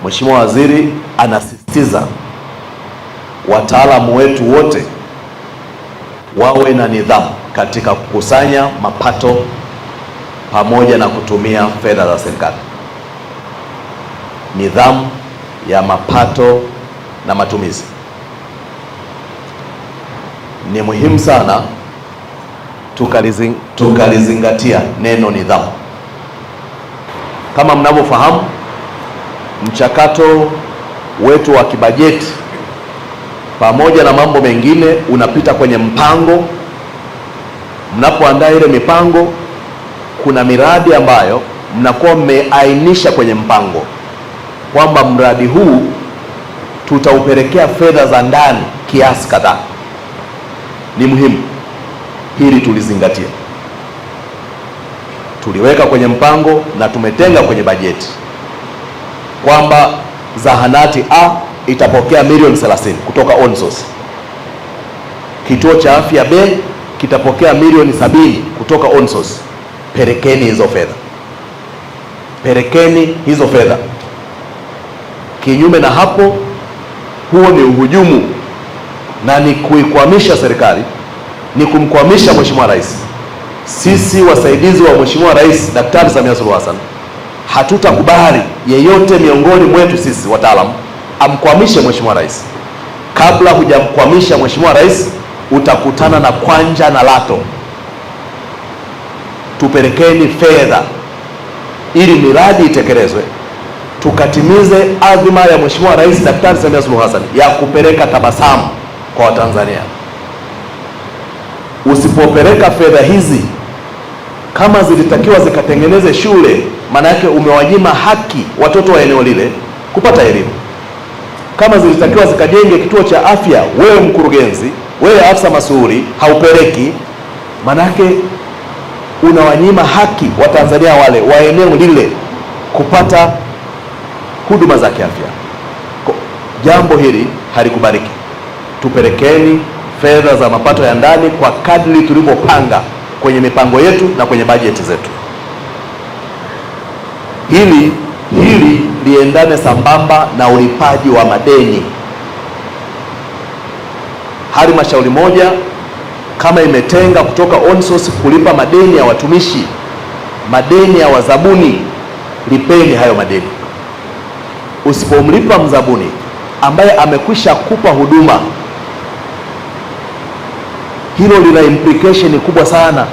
Mheshimiwa Waziri anasisitiza wataalamu wetu wote wawe na nidhamu katika kukusanya mapato pamoja na kutumia fedha za serikali. Nidhamu ya mapato na matumizi ni muhimu sana, tukalizingatia neno nidhamu. Kama mnavyofahamu, mchakato wetu wa kibajeti pamoja na mambo mengine unapita kwenye mpango. Mnapoandaa ile mipango, kuna miradi ambayo mnakuwa mmeainisha kwenye mpango kwamba mradi huu tutaupelekea fedha za ndani kiasi kadhaa. Ni muhimu hili tulizingatia, tuliweka kwenye mpango na tumetenga kwenye bajeti kwamba zahanati A itapokea milioni 30 kutoka on source. Kituo cha afya B kitapokea milioni 70 kutoka on source. Pelekeni hizo fedha, pelekeni hizo fedha. Kinyume na hapo, huo ni uhujumu na ni kuikwamisha serikali, ni kumkwamisha Mheshimiwa Rais. Sisi wasaidizi wa Mheshimiwa Rais Daktari Samia Suluhu Hassan hatutakubali yeyote miongoni mwetu sisi wataalamu amkwamishe Mheshimiwa Rais. Kabla hujamkwamisha Mheshimiwa Rais, utakutana na kwanja na lato. Tupelekeni fedha ili miradi itekelezwe, tukatimize adhima ya Mheshimiwa Rais Daktari Samia Suluhu Hassan ya kupeleka tabasamu kwa Watanzania. Usipopeleka fedha hizi, kama zilitakiwa zikatengeneze shule, maana yake umewanyima haki watoto wa eneo lile kupata elimu. Kama zilitakiwa zikajenge kituo cha afya, wewe mkurugenzi, wewe afisa masuhuri haupeleki, maana yake unawanyima haki Watanzania wale wa eneo lile kupata huduma za kiafya. Jambo hili halikubaliki. Tupelekeni fedha za mapato ya ndani kwa kadri tulivyopanga kwenye mipango yetu na kwenye bajeti zetu. Hili liendane sambamba na ulipaji wa madeni. Halmashauri moja kama imetenga kutoka on source kulipa madeni ya watumishi, madeni ya wazabuni, lipeni hayo madeni. Usipomlipa mzabuni ambaye amekwisha kupa huduma, hilo lina implication kubwa sana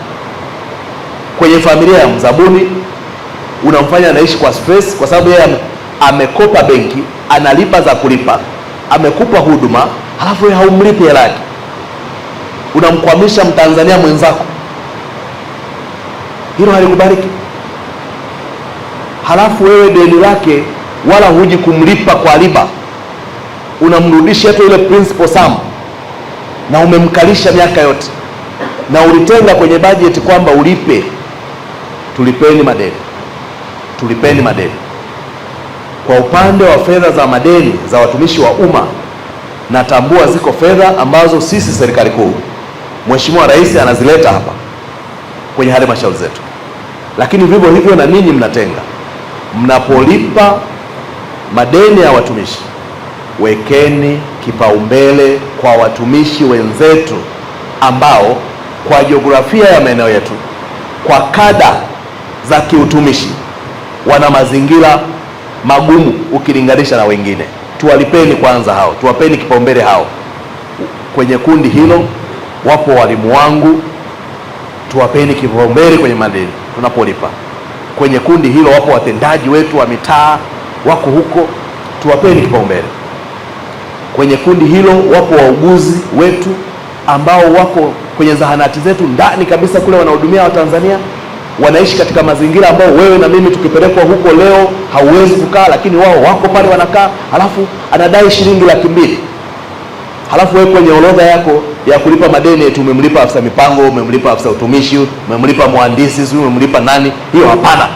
kwenye familia ya mzabuni. Unamfanya anaishi kwa stress, kwa sababu yeye amekopa benki, analipa za kulipa, amekupa huduma, halafu yeye haumlipi hela yake. Unamkwamisha Mtanzania mwenzako. Hilo halikubaliki. Halafu wewe deni lake wala huji kumlipa kwa riba, unamrudisha hata ile principal sum, na umemkalisha miaka yote, na ulitenga kwenye bajeti kwamba ulipe. Tulipeni madeni, tulipeni madeni. Kwa upande wa fedha za madeni za watumishi wa umma, natambua ziko fedha ambazo sisi serikali kuu, Mheshimiwa Rais anazileta hapa kwenye halmashauri zetu, lakini vivyo hivyo na ninyi mnatenga. Mnapolipa madeni ya watumishi, wekeni kipaumbele kwa watumishi wenzetu ambao kwa jiografia ya maeneo yetu, kwa kada za kiutumishi, wana mazingira magumu ukilinganisha na wengine. Tuwalipeni kwanza hao, tuwapeni kipaumbele hao. Kwenye kundi hilo wapo walimu wangu, tuwapeni kipaumbele kwenye madeni tunapolipa. Kwenye kundi hilo wapo watendaji wetu wa mitaa, wako huko, tuwapeni kipaumbele. Kwenye kundi hilo wapo wauguzi wetu ambao wako kwenye zahanati zetu ndani kabisa kule, wanahudumia Watanzania, wanaishi katika mazingira ambao wewe na mimi tukipelekwa huko leo hauwezi kukaa, lakini wao wako pale wanakaa. Halafu anadai shilingi 200,000. Halafu wewe kwenye orodha yako ya kulipa madeni eti umemlipa afisa mipango, umemlipa afisa utumishi, umemlipa mhandisi, umemlipa nani? Hiyo hapana.